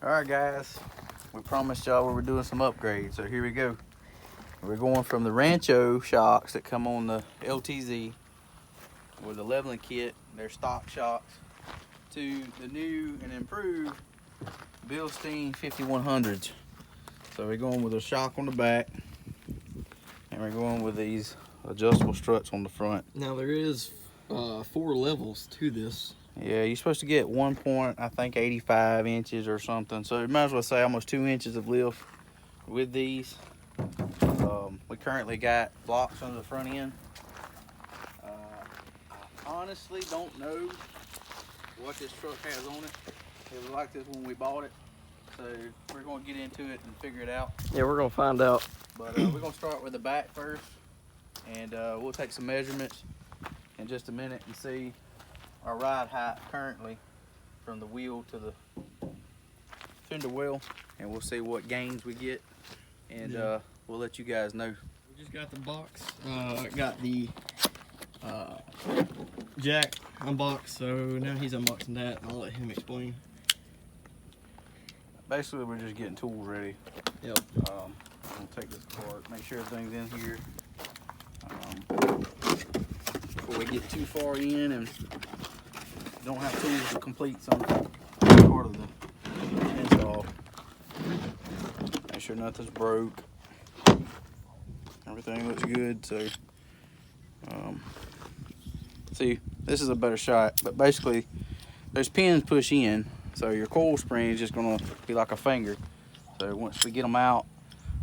Alright guys, we promised y'all we were doing some upgrades, so here we go. We're going from the Rancho shocks that come on the LTZ with the leveling kit, they're stock shocks, to the new and improved Bilstein 5100s. So we're going with a shock on the back, and we're going with these adjustable struts on the front. Now there is 4 levels to this. Yeah, you're supposed to get 1 point, I think 85 inches or something. So you might as well say almost 2 inches of lift with these. We currently got blocks under the front end. I honestly don't know what this truck has on it. It was like this when we bought it. So we're going to get into it and figure it out. Yeah, we're gonna find out. But we're going to start with the back first. And we'll take some measurements in just a minute and see our ride height currently from the wheel to the fender well, and we'll see what gains we get, and we'll let you guys know. We just got the box. Got the jack unboxed, so now he's unboxing that. I'll let him explain. Basically, we're just getting tools ready. Yep. I'm gonna take this apart, make sure everything's in here before we get too far in and don't have tools to complete some part of the install. Make sure nothing's broke. Everything looks good. So, see, this is a better shot. But basically, there's pins push in, so your coil spring is just gonna be like a finger. So once we get them out,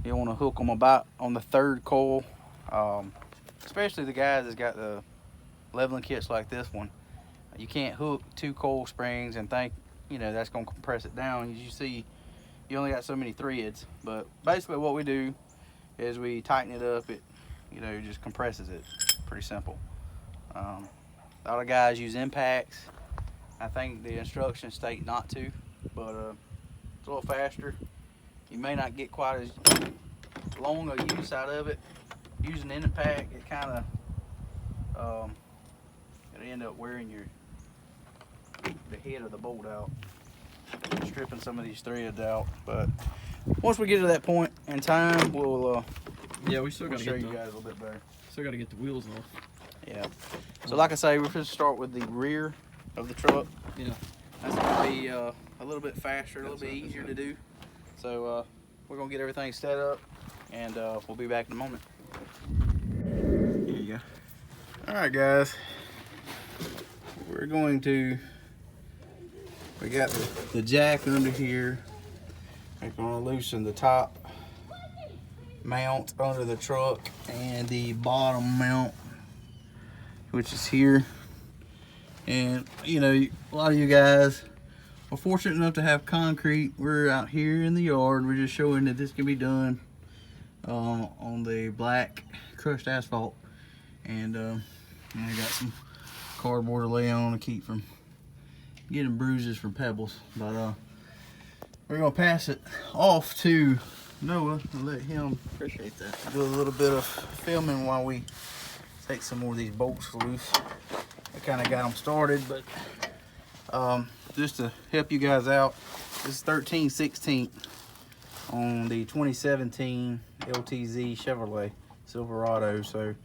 you want to hook them about on the 3rd coil. Especially the guys that's got the leveling kits like this one. You can't hook 2 coil springs and think, you know, that's gonna compress it down. As you see, you only got so many threads. But basically what we do is we tighten it up. It, you know, just compresses it. Pretty simple. A lot of guys use impacts. I think the instructions state not to, but it's a little faster. You may not get quite as long a use out of it. Using an impact, it kind of it'll end up wearing the head of the bolt out, stripping some of these threads out. But once we get to that point in time, we'll we still gotta show you guys a little bit better. Still gotta get the wheels off. Yeah. So like I say, we're going to start with the rear of the truck. Yeah. That's going to be a little bit faster, a little bit easier to do. So we're going to get everything set up, and we'll be back in a moment. Here you go. All right, guys. We got the jack under here. We're going to loosen the top mount under the truck and the bottom mount, which is here. And you know, a lot of you guys are fortunate enough to have concrete. We're out here in the yard. We're just showing that this can be done on the black crushed asphalt. And I got some cardboard to lay on to keep from getting bruises from pebbles. But we're gonna pass it off to Noah and let him Appreciate that. do a little bit of filming while we take some more of these bolts loose. I kind of got them started, but just to help you guys out, this is 13/16 on the 2017 LTZ Chevrolet Silverado. So,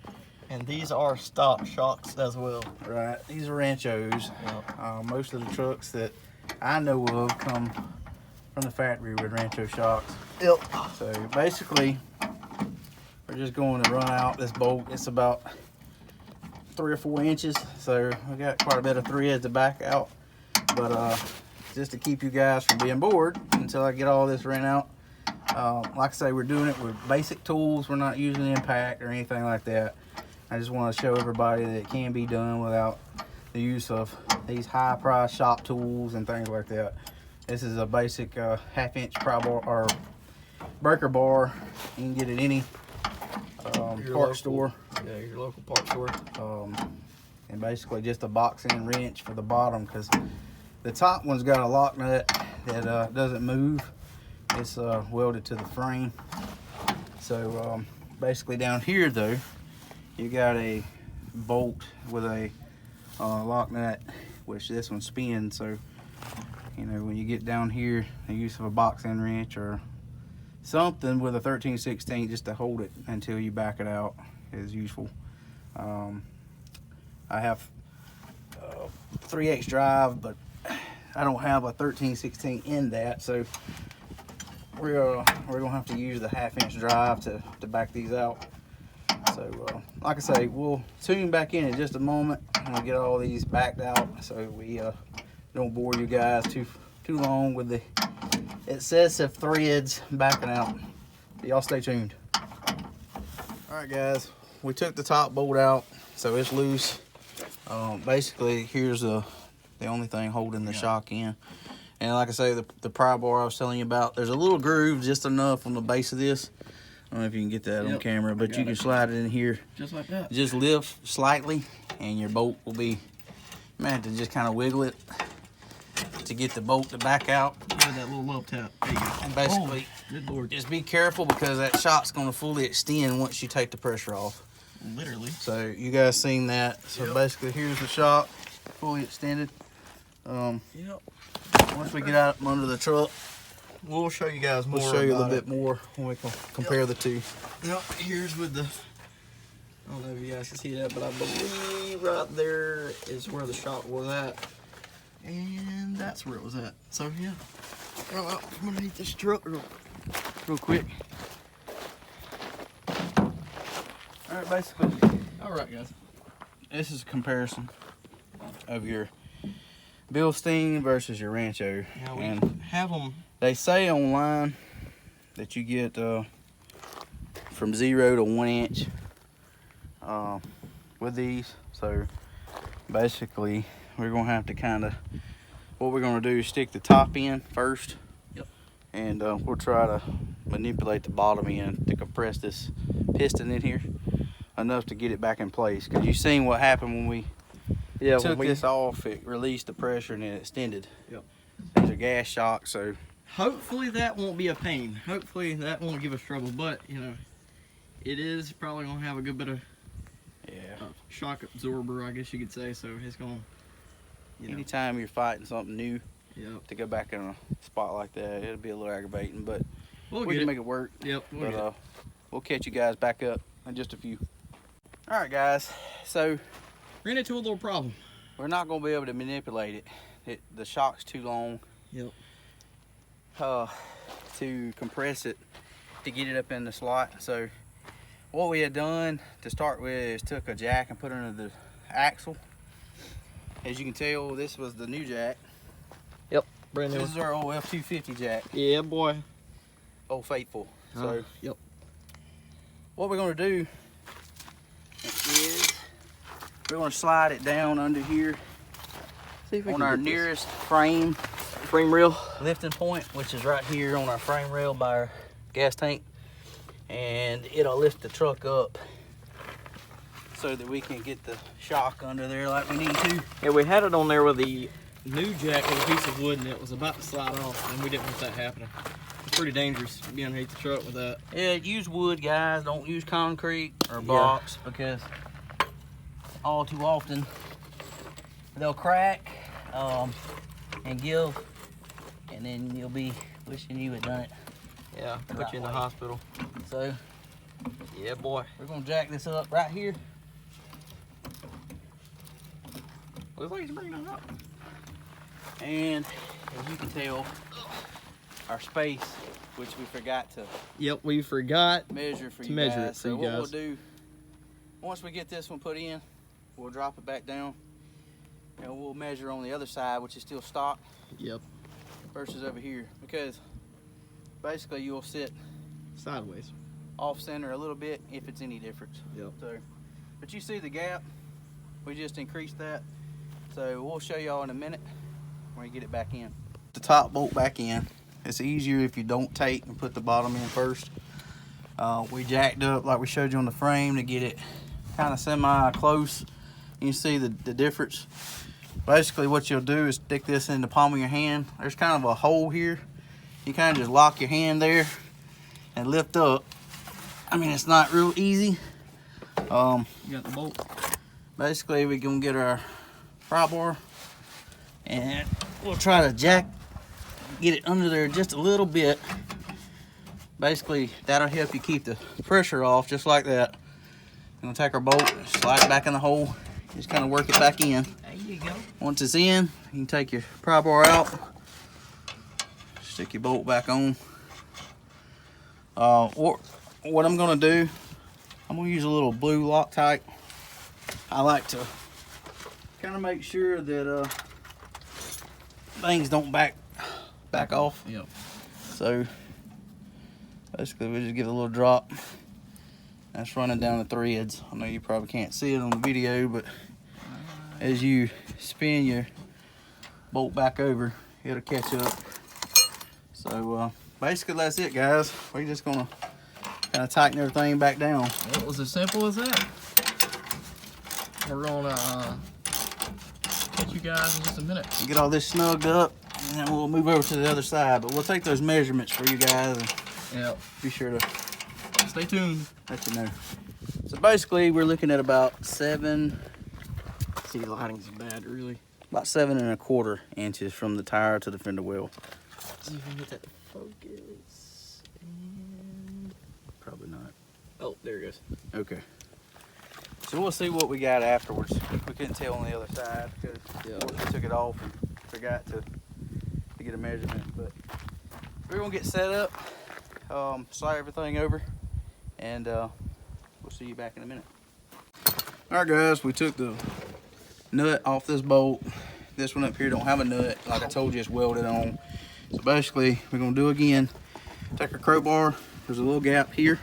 And these are stock shocks as well. right, these are Ranchos. Yep. Most of the trucks that I know of come from the factory with Rancho shocks. Yep. So basically, we're just going to run out this bolt. It's about 3 or 4 inches, so I got quite a bit of threads to back out. But just to keep you guys from being bored until I get all this ran out, like I say, we're doing it with basic tools. We're not using impact or anything like that. I just want to show everybody that it can be done without the use of these high-priced shop tools and things like that. This is a basic half-inch pry bar or breaker bar. You can get it at any part store. Yeah, your local part store. And basically just a box-in wrench for the bottom, because the top one's got a lock nut that doesn't move. It's welded to the frame. So basically down here though, you got a bolt with a lock nut, which this one spins. So you know, when you get down here, the use of a box end wrench or something with a 13/16 just to hold it until you back it out is useful. I have 3/8 drive, but I don't have a 13/16 in that, so we're gonna have to use the 1/2 inch drive to back these out. So like I say, we'll tune back in just a moment and we'll get all these backed out so we don't bore you guys too long with the excessive threads backing out. Y'all stay tuned. All right, guys, we took the top bolt out, so it's loose. Basically, here's the only thing holding the shock in. And like I say, the pry bar I was telling you about, there's a little groove just enough on the base of this. I don't know if you can get that on camera, but you can slide it in here. Just like that. Just lift slightly, and your bolt will be, man, to just kind of wiggle it to get the bolt to back out. Give it that little love tap. There you go. And basically, good Lord. Just be careful because that shock's going to fully extend once you take the pressure off. Literally. So you guys seen that. So basically, here's the shock, fully extended. Once we get out from under the truck, we'll show you guys more. We'll show you a little bit more when we can compare the two. Here's with the, I don't know if you guys can see that, but I believe right there is where the shock was at. And that's where it was at. So yeah, I'm gonna hit this truck real quick. All right, basically. All right, guys. This is a comparison of your Bilstein versus your Rancho. Now we and have them. They say online that you get from 0 to 1 inch with these. So basically, we're gonna have to what we're gonna do is stick the top in first. Yep. And we'll try to manipulate the bottom end to compress this piston in here enough to get it back in place. Cause you seen what happened when we took this off, it released the pressure and it extended. Yep. These are gas shocks, so hopefully that won't be a pain. Hopefully that won't give us trouble, but you know, it is probably gonna have a good bit of shock absorber, I guess you could say. So it's gonna, anytime you're fighting something new, to go back in a spot like that, it'll be a little aggravating, but we can make it work. Yep. We'll catch you guys back up in just a few. All right, guys, so ran into a little problem. We're not gonna be able to manipulate it. The shock's too long. Yep. To compress it to get it up in the slot. So what we had done to start with is took a jack and put it under the axle. As you can tell, this was the new jack. Yep, brand new. This is our old F250 jack. Yeah, boy. Old Faithful. So yep. What we're gonna do is we're gonna slide it down under here on our nearest frame rail lifting point, which is right here on our frame rail by our gas tank, and it'll lift the truck up so that we can get the shock under there like we need to. Yeah, we had it on there with the new jack with a piece of wood, and it was about to slide off, and we didn't want that happening. It's pretty dangerous being underneath the truck with that. Yeah, use wood, guys. Don't use concrete or blocks because all too often they'll crack and give, and then you'll be wishing you had done it. Yeah, put you in the hospital. So, yeah, boy. We're gonna jack this up right here. Looks like he's bringing it up. And as you can tell, our space, which we forgot to we forgot measure for to you measure guys. it for so you what guys. we'll do, once we get this one put in, we'll drop it back down and we'll measure on the other side, which is still stock. Yep. Versus over here, because basically you'll sit sideways, off center a little bit if it's any difference. Yep. So, but you see the gap, we just increased that. So we'll show y'all in a minute when we get it back in. The top bolt back in. It's easier if you don't take and put the bottom in first. We jacked up like we showed you on the frame to get it kind of semi-close. You can see the difference. Basically what you'll do is stick this in the palm of your hand. There's kind of a hole here. You kind of just lock your hand there and lift up. I mean, it's not real easy. You got the bolt. Basically, we're gonna get our pry bar and we'll try to jack get it under there just a little bit. Basically, that'll help you keep the pressure off, just like that. Gonna take our bolt, slide it back in the hole, just kind of work it back in. There you go. Once it's in, you can take your pry bar out, stick your bolt back on. What I'm gonna do, I'm gonna use a little blue Loctite. I like to kind of make sure that things don't back off. Yep. So basically, we just give it a little drop. That's running down the threads. I know you probably can't see it on the video, but as you spin your bolt back over, it'll catch up. So basically that's it, guys. We're just gonna kind of tighten everything back down. It was as simple as that. We're gonna catch you guys in just a minute. Get all this snugged up, and then we'll move over to the other side. But we'll take those measurements for you guys, and Yep. be sure to Stay tuned. let you know. So basically, we're looking at about 7 See, the lighting's bad, really. about 7¼ inches from the tire to the fender well. See if we can get that to focus. And Probably not. oh, there it goes. Okay. So we'll see what we got afterwards. We couldn't tell on the other side because we took it off and forgot to get a measurement. But we're gonna get set up, slide everything over, and we'll see you back in a minute. All right, guys, we took the nut off this bolt. This one up here don't have a nut. Like I told you, it's welded on. So basically, we're gonna do again. Take our crowbar. There's a little gap here.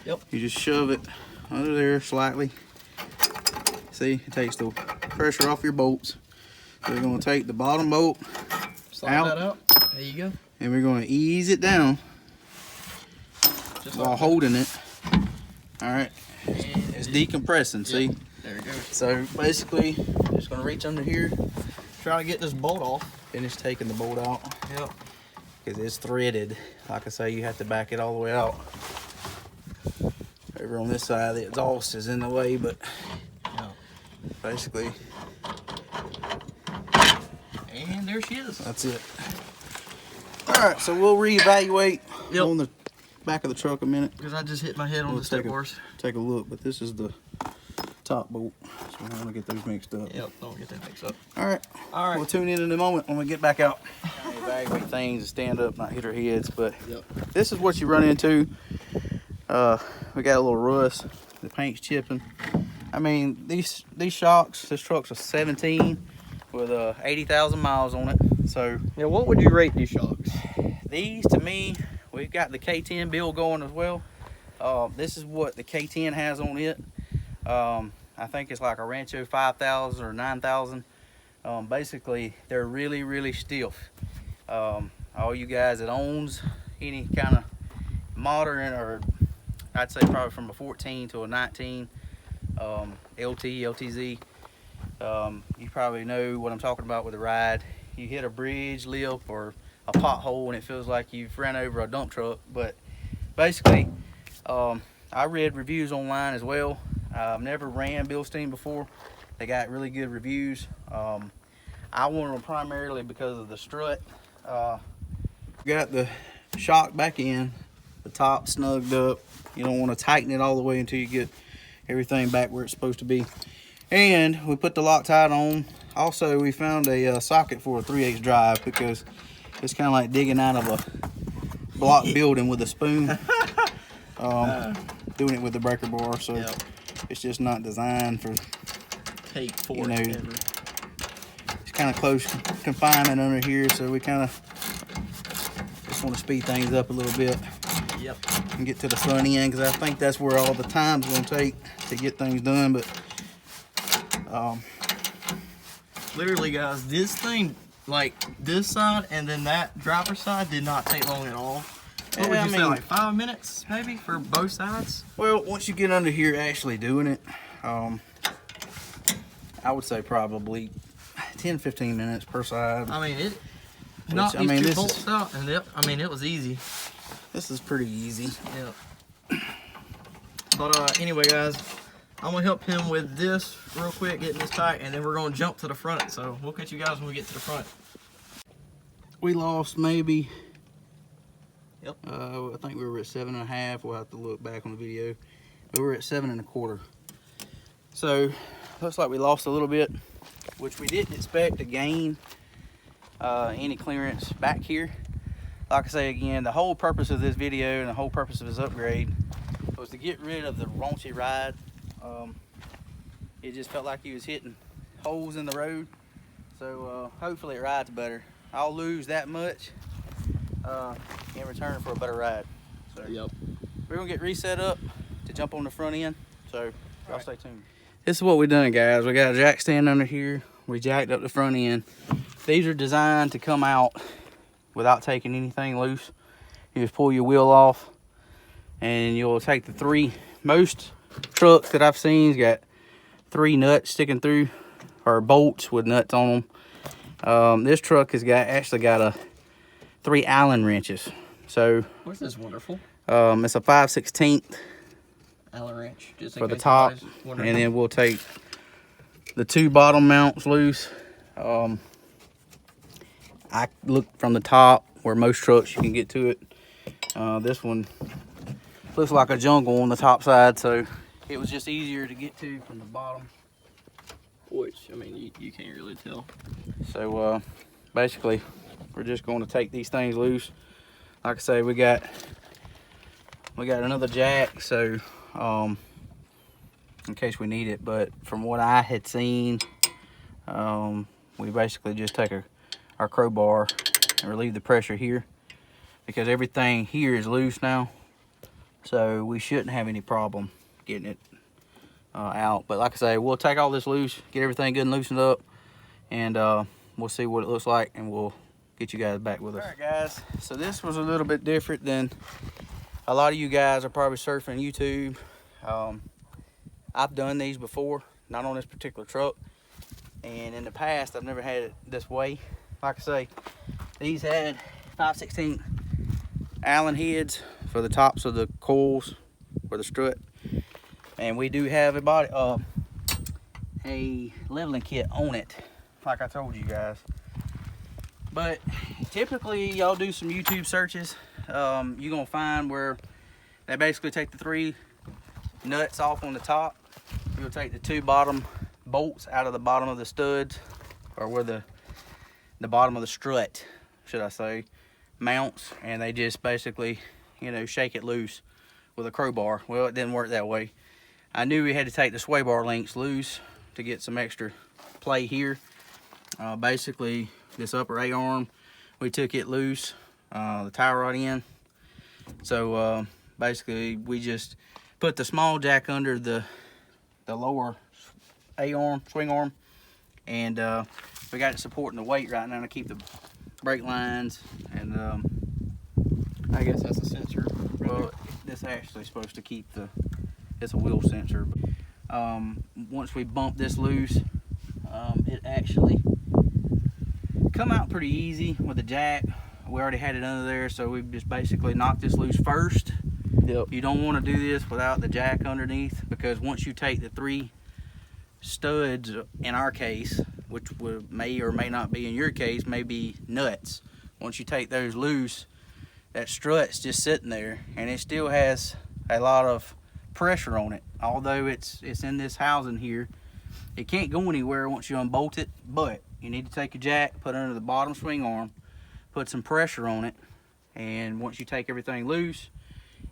Yep. You just shove it under there slightly. See, it takes the pressure off your bolts. So we're gonna take the bottom bolt Slide that out. There you go. and we're gonna ease it down Just while like holding it. All right, and it's decompressing, see? there it goes. So basically, just gonna reach under here, Trying to get this bolt off. finish taking the bolt out. Yep. Because it's threaded. Like I say, you have to back it all the way out. Over on this side, the exhaust is in the way, but Yep. basically, And there she is. that's it. All right, so we'll reevaluate Yep. on the back of the truck a minute. Because I just hit my head on We'll the step take a- bars. Take a look, but this is the top bolt, so we don't want to get those mixed up. Yep, don't get that mixed up. All right, All right. we'll tune in a moment when we get back out. Evaluate things and stand up, not hit our heads, but Yep. this is what you run into. We got a little rust. The paint's chipping. I mean, these shocks. This truck's a 17 with 80,000 miles on it. So Now, what would you rate these shocks? these, to me, we've got the K10 build going as well. This is what the K10 has on it. I think it's like a Rancho 5000 or 9000. Basically, they're really, really stiff. All you guys that owns any kind of modern, or I'd say probably from a 14 to a 19 LT, LTZ, you probably know what I'm talking about with the ride. You hit a bridge, lip, or a pothole and it feels like you've ran over a dump truck. But basically, I read reviews online as well. I've never ran Bilstein before. They got really good reviews. I wanted them primarily because of the strut. Got the shock back in, the top snugged up. You don't want to tighten it all the way until you get everything back where it's supposed to be. And we put the Loctite on. Also, we found a socket for a 3/8 drive because it's kind of like digging out of a block building with a spoon. Doing it with the breaker bar, so Yep. it's just not designed for, Take four. you know, it's kind of close confinement under here, so we kind of just want to speed things up a little bit Yep. and get to the front end, because I think that's where all the time's going to take to get things done. But Literally, guys, this thing, like this side and then that driver's side, did not take long at all. What would Yeah, you I say, mean- like 5 minutes maybe for both sides? well, once you get under here actually doing it, I would say probably 10-15 minutes per side. I mean, it knocked I these mean, two this bolts is- out, and it was easy. This is pretty easy. Yeah. But anyway, guys, I'm gonna help him with this real quick, getting this tight, and then we're gonna jump to the front. So we'll catch you guys when we get to the front. we lost maybe, Yep. I think we were at 7.5. We'll have to look back on the video. But we were at 7.25. So looks like we lost a little bit, which we didn't expect to gain any clearance back here. Like I say again, the whole purpose of this video and the whole purpose of this upgrade was to get rid of the raunchy ride. It just felt like he was hitting holes in the road. So hopefully it rides better. I'll lose that much in return for a better ride. So Yep. we're gonna get reset up to jump on the front end. So y'all stay tuned. This is what we done, guys. We got a jack stand under here. We jacked up the front end. These are designed to come out without taking anything loose. You just pull your wheel off and you'll take the three. Most trucks that I've seen got 3 nuts sticking through, or bolts with nuts on them. This truck has actually got 3 Allen wrenches. So Which is wonderful. it's a 5/16 Allen wrench, just in for the case top, anybody's wondering. and then we'll take the 2 bottom mounts loose. I looked from the top where most trucks you can get to it. This one looks like a jungle on the top side, so it was just easier to get to from the bottom. Which, I mean, you can't really tell. So basically we're just going to take these things loose. Like I say, we got another jack, so in case we need it. But from what I had seen, we basically just take our crowbar and relieve the pressure here, because everything here is loose now, so we shouldn't have any problem getting it out. But like I say, we'll take all this loose, get everything good and loosened up, and we'll see what it looks like, and we'll get you guys back with us. All right, guys, so this was a little bit different than a lot of you guys are probably surfing YouTube. I've done these before, not on this particular truck, and in the past I've never had it this way. Like I say, these had 5/16 Allen heads for the tops of the coils for the strut, and we do have a leveling kit on it, like I told you guys. But typically y'all do some YouTube searches, you're gonna find where they basically take the 3 nuts off on the top. You'll take the 2 bottom bolts out of the bottom of the studs, or where the bottom of the strut, should I say, mounts, and they just basically, you know, shake it loose with a crowbar. Well, it didn't work that way. I knew we had to take the sway bar links loose to get some extra play here. Basically, this upper A-arm, we took it loose, the tie rod in. So basically, we just put the small jack under the lower A-arm, swing arm, and we got it supporting the weight right now to keep the brake lines, and I guess that's a sensor. well, this actually is supposed to keep it's a wheel sensor. Once we bump this loose, it actually come out pretty easy with the jack. We already had it under there, so we just basically knocked this loose first. Yep. You don't want to do this without the jack underneath, because once you take the 3 studs, in our case, which may or may not be in your case, may be nuts. Once you take those loose, that strut's just sitting there, and it still has a lot of pressure on it. Although it's in this housing here, it can't go anywhere once you unbolt it. But you need to take your jack, put it under the bottom swing arm, put some pressure on it, and once you take everything loose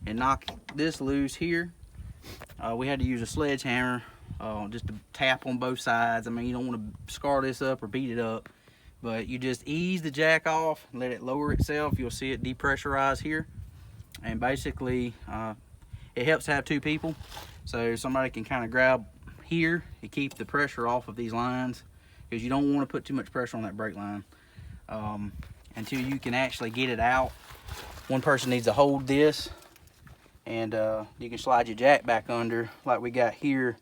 and knock this loose here, we had to use a sledgehammer just to tap on both sides. I mean, you don't want to scar this up or beat it up, but you just ease the jack off, let it lower itself. You'll see it depressurize here, and basically it helps to have 2 people, so somebody can kind of grab here and keep the pressure off of these lines, because you don't want to put too much pressure on that brake line until you can actually get it out. One person needs to hold this, and you can slide your jack back under like we got here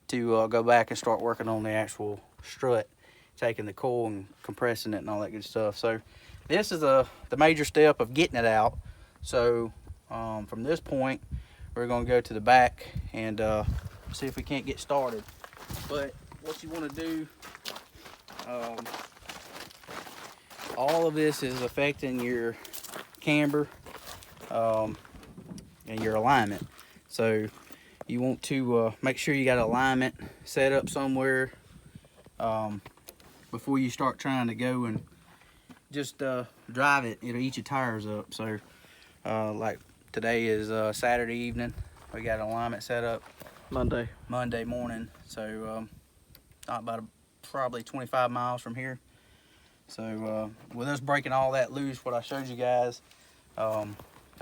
to go back and start working on the actual strut, taking the coil and compressing it and all that good stuff. So this is the major step of getting it out. So from this point, we're going to go to the back and see if we can't get started. But what you want to do, all of this is affecting your camber and your alignment. So you want to make sure you got alignment set up somewhere before you start trying to go and just drive it. It'll eat your tires up. So like today is Saturday evening. We got alignment set up Monday morning. So not about probably 25 miles from here. So with us breaking all that loose, what I showed you guys, of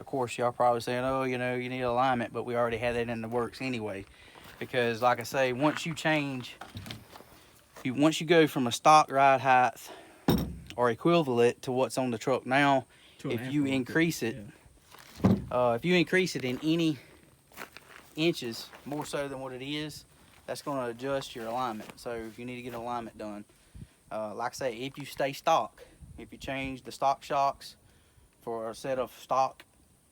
course y'all probably saying, oh, you know, you need alignment, but we already had that in the works anyway. Because like I say, once you change, once you go from a stock ride height or equivalent to what's on the truck now, if you increase it, if you increase it in any inches more so than what it is, that's going to adjust your alignment. So if you need to get alignment done, like I say, if you stay stock, if you change the stock shocks for a set of stock,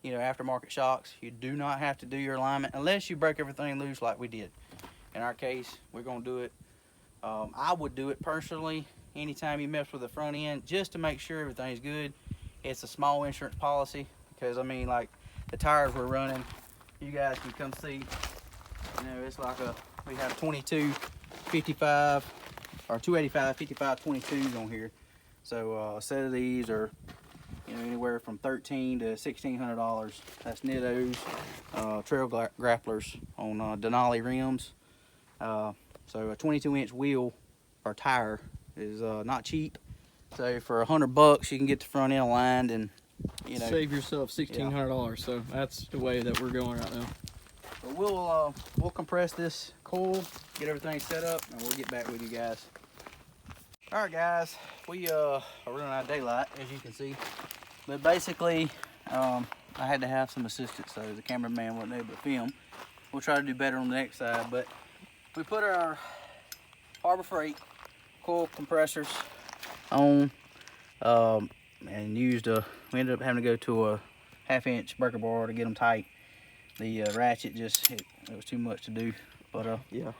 you know, aftermarket shocks, you do not have to do your alignment unless you break everything loose like we did. In our case, we're going to do it. I would do it personally anytime you mess with the front end, just to make sure everything's good. It's a small insurance policy because, I mean, like the tires we're running, you guys can come see, you know, it's like we have 22 55 or 285 55 22s on here. So a set of these are, you know, anywhere from $1,300 to $1,600. That's Nittos, trail grapplers on Denali rims. So a 22-inch wheel or tire is not cheap. So for $100, you can get the front end aligned and, you know, save yourself $1,600. So that's the way that we're going right now. But we'll compress this coil, get everything set up, and we'll get back with you guys. All right, guys, we are running out of daylight, as you can see. But basically, I had to have some assistance, so the cameraman wasn't able to film. We'll try to do better on the next side, but we put our Harbor Freight coil compressors on, and used we ended up having to go to a 1/2-inch breaker bar to get them tight. The ratchet just, it was too much to do, but yeah.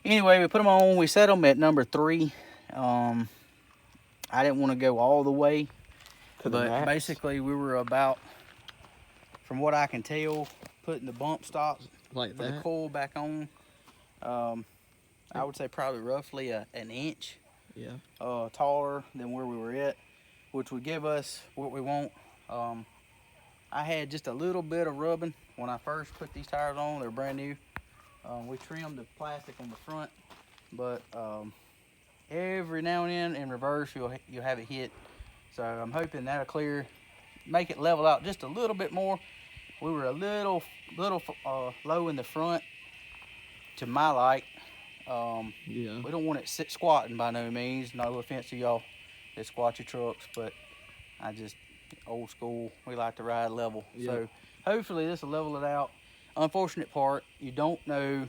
Anyway, we put them on. We set them at number 3. I didn't want to go all the way, but basically we were about, from what I can tell, putting the bump stops like for the coil back on. I would say probably roughly an inch taller than where we were at, which would give us what we want. I had just a little bit of rubbing when I first put these tires on. They're brand new. We trimmed the plastic on the front, but every now and then in reverse you'll have it hit. So I'm hoping that'll clear, make it level out just a little bit more. We were a little low in the front to my like. We don't want it squatting by no means. No offense to y'all that squat your trucks, but I just, old school, we like to ride level. So hopefully this will level it out. Unfortunate part, you don't know,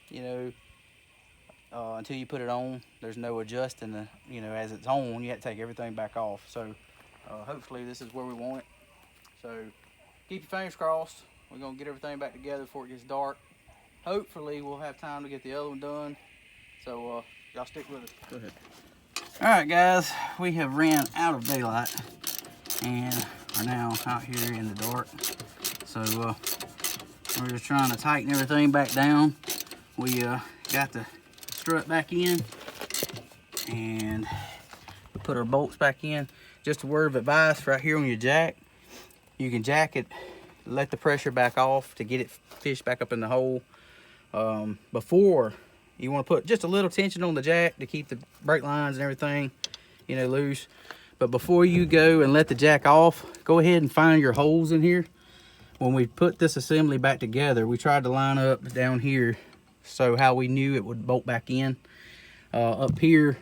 you know, until you put it on. There's no adjusting the, you know, as it's on, you have to take everything back off. So hopefully this is where we want it. So keep your fingers crossed. We're gonna get everything back together before it gets dark. Hopefully we'll have time to get the other one done. So y'all stick with us. Go ahead. All right, guys, we have ran out of daylight and are now out here in the dark. So we're just trying to tighten everything back down. We got the strut back in and we put our bolts back in. Just a word of advice right here on your jack. You can jack it, let the pressure back off to get it fished back up in the hole. Before, you want to put just a little tension on the jack to keep the brake lines and everything, you know, loose. But before you go and let the jack off, go ahead and find your holes in here. When we put this assembly back together, we tried to line up down here so how we knew it would bolt back in. Up here,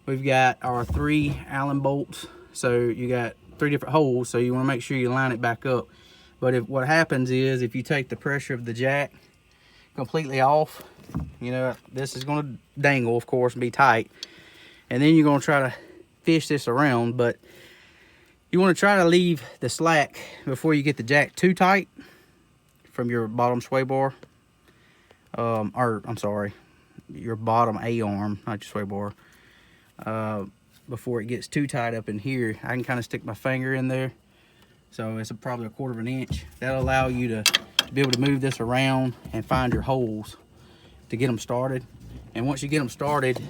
we've got our 3 Allen bolts. So you got 3 different holes, so you want to make sure you line it back up. But what happens is, if you take the pressure of the jack completely off, you know, this is going to dangle, of course, and be tight. And then you're going to try to fish this around, but you want to try to leave the slack before you get the jack too tight from your bottom sway bar. Or, I'm sorry, your bottom A-arm, not your sway bar. before it gets too tight up in here, I can kind of stick my finger in there. So it's probably 1/4 of an inch. That'll allow you to be able to move this around and find your holes to get them started. And once you get them started,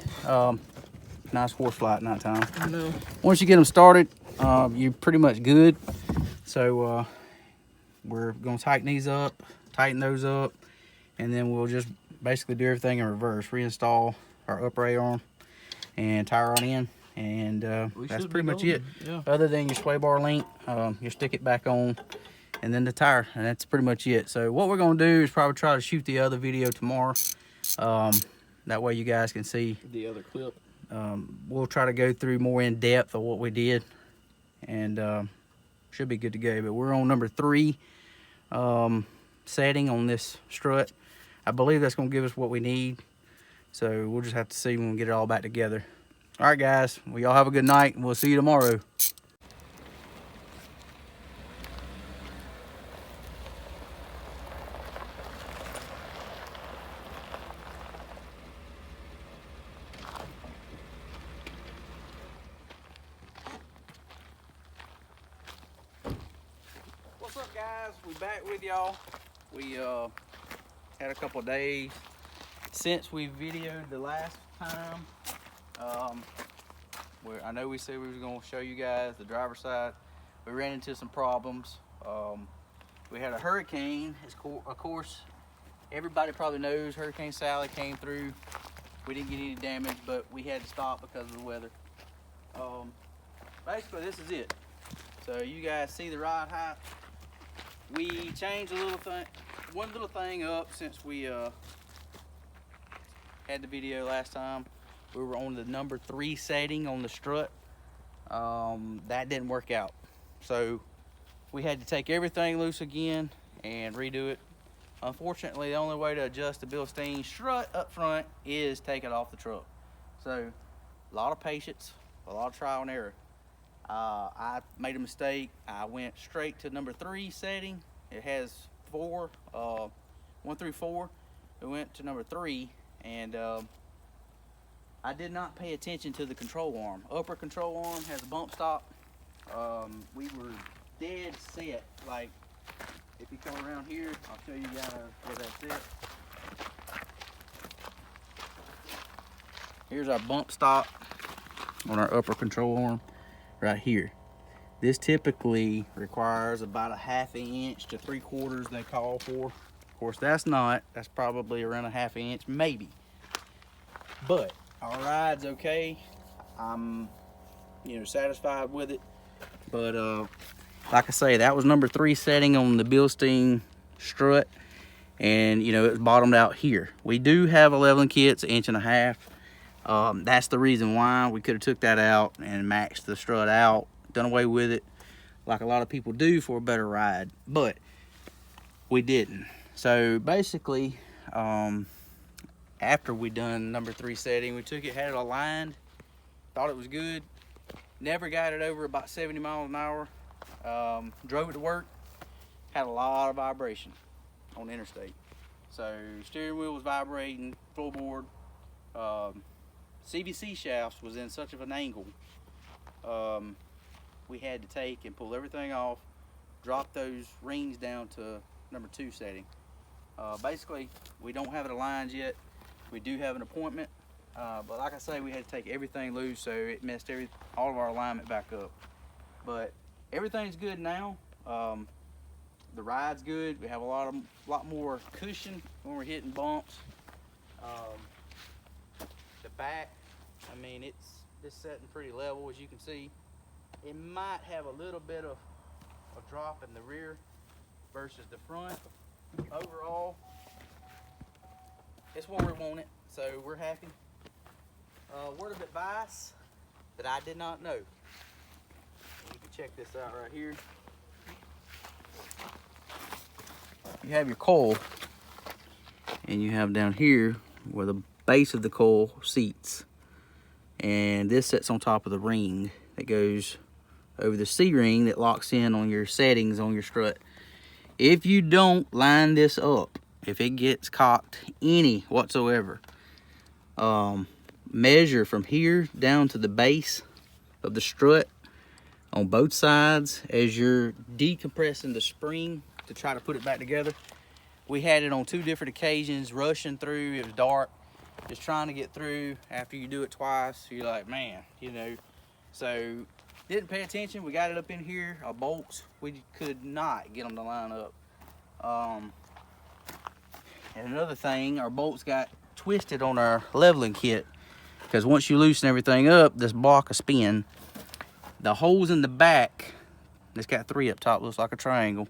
nice horse fly at night time. I know. Once you get them started, you're pretty much good. So we're gonna tighten these up, tighten those up, and then we'll just basically do everything in reverse. Reinstall our upper A arm and tie her on in, and that's pretty much it. Yeah. Other than your sway bar link, you stick it back on, and then the tire, and that's pretty much it. So what we're gonna do is probably try to shoot the other video tomorrow. That way you guys can see The other clip. we'll try to go through more in depth of what we did, and should be good to go. But we're on number 3 setting on this strut. I believe that's gonna give us what we need. So we'll just have to see when we get it all back together. All right, guys. Well, y'all have a good night, and we'll see you tomorrow. What's up, guys? We back with y'all. We had a couple of days since we videoed the last time. I know we said we were going to show you guys the driver's side. We ran into some problems. We had a hurricane. Of course, everybody probably knows Hurricane Sally came through. We didn't get any damage, but we had to stop because of the weather. Basically, this is it. So you guys see the ride height. We changed one little thing up since we had the video last time. We were on the number 3 setting on the strut. That didn't work out. So we had to take everything loose again and redo it. Unfortunately, the only way to adjust the Bilstein strut up front is take it off the truck. So a lot of patience, a lot of trial and error. I made a mistake. I went straight to number 3 setting. It has 4, 1 through 4. We went to number 3, and I did not pay attention to the control arm. Upper control arm has a bump stop. We were dead set. Like, if you come around here, I'll show you guys where that's at. Here's our bump stop on our upper control arm right here. This typically requires about a 1/2 inch to 3/4 they call for. Of course, that's probably around a 1/2 inch, maybe. But our ride's okay. I'm, satisfied with it. But like I say, that was number 3 setting on the Bilstein strut, and it was bottomed out here. We do have a leveling kit, 1.5 inches. That's the reason why we could have took that out and maxed the strut out, done away with it, like a lot of people do for a better ride, but we didn't. So basically, after we done number 3 setting, we took it, had it aligned, thought it was good, never got it over about 70 miles an hour. Drove it to work, had a lot of vibration on the interstate. So steering wheel was vibrating, floorboard. CVC shafts was in such of an angle, we had to take and pull everything off, drop those rings down to number 2 setting. Basically, we don't have it aligned yet. We do have an appointment, but like I say, we had to take everything loose, so it messed all of our alignment back up. But everything's good now. The ride's good. We have a lot more cushion when we're hitting bumps. The back, I mean, it's setting pretty level, as you can see. It might have a little bit of a drop in the rear versus the front. Overall, it's where we want it, so we're happy. Word of advice that I did not know. You can check this out right here. You have your coil, and you have down here where the base of the coil seats, and this sits on top of the ring that goes over the C-ring that locks in on your settings on your strut. If you don't line this up, if it gets cocked any whatsoever, measure from here down to the base of the strut on both sides as you're decompressing the spring to try to put it back together. We had it on 2 different occasions, rushing through. It was dark, just trying to get through. After you do it twice, you're like, man, you know. So didn't pay attention. We got it up in here. Our bolts, we could not get them to line up. And another thing, our bolts got twisted on our leveling kit, because once you loosen everything up, this block of spin, the holes in the back, it's got 3 up top, looks like a triangle.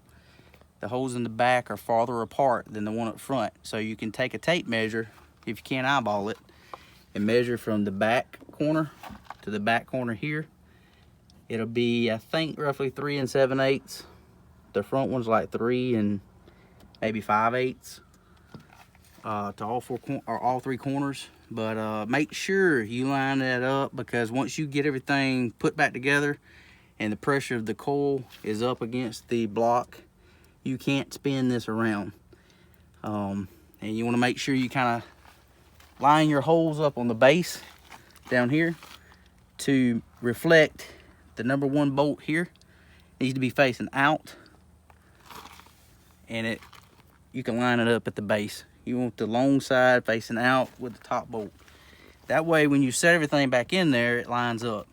The holes in the back are farther apart than the one up front. So you can take a tape measure, if you can't eyeball it, and measure from the back corner to the back corner here. It'll be, I think, roughly 3 7/8. The front one's like 3 and maybe 5/8 to all 3 corners. But make sure you line that up, because once you get everything put back together and the pressure of the coil is up against the block, you can't spin this around. And you want to make sure you kind of line your holes up on the base down here to reflect the number 1 bolt here. Needs to be facing out, and you can line it up at the base. You want the long side facing out with the top bolt. That way when you set everything back in there, it lines up.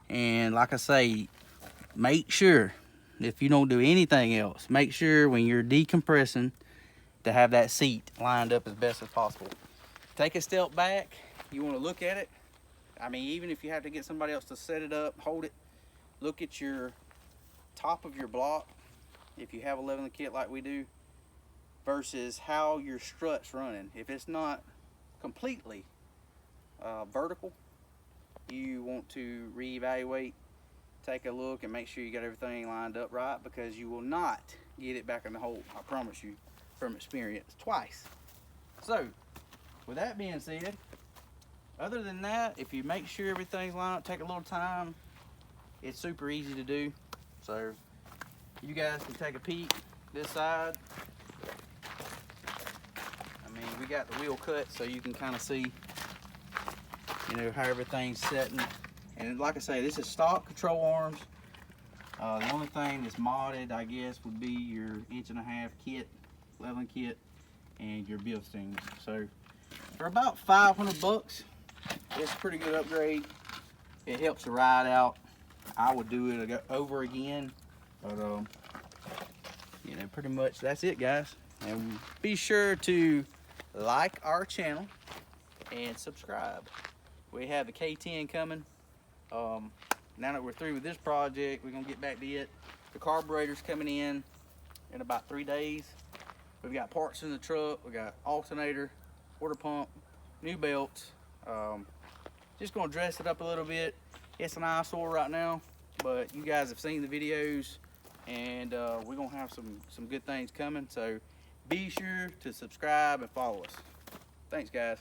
And like I say, make sure, if you don't do anything else, make sure when you're decompressing to have that seat lined up as best as possible. Take a step back, you want to look at it. I mean, even if you have to get somebody else to set it up, hold it, look at your top of your block, if you have a leveling kit like we do, versus how your strut's running. If it's not completely vertical, you want to reevaluate, take a look, and make sure you got everything lined up right, because you will not get it back in the hole, I promise you, from experience, twice. So with that being said, other than that, if you make sure everything's lined up, take a little time, it's super easy to do. So you guys can take a peek this side. I mean, we got the wheel cut so you can kind of see, you know, how everything's setting. And like I say, this is stock control arms. The only thing that's modded, I guess, would be your 1.5" kit, leveling kit, and your Bilstein. So for about 500 bucks, it's a pretty good upgrade. It helps the ride out. I would do it over again, but you know, pretty much that's it, guys. And be sure to like our channel and subscribe. We have the K10 coming. Now that we're through with this project, we're gonna get back to it. The carburetor's coming in about 3 days. We've got parts in the truck. We got alternator, water pump, new belts. Just gonna dress it up a little bit. It's an eyesore right now, but you guys have seen the videos, and we're gonna have some good things coming. So be sure to subscribe and follow us. Thanks, guys.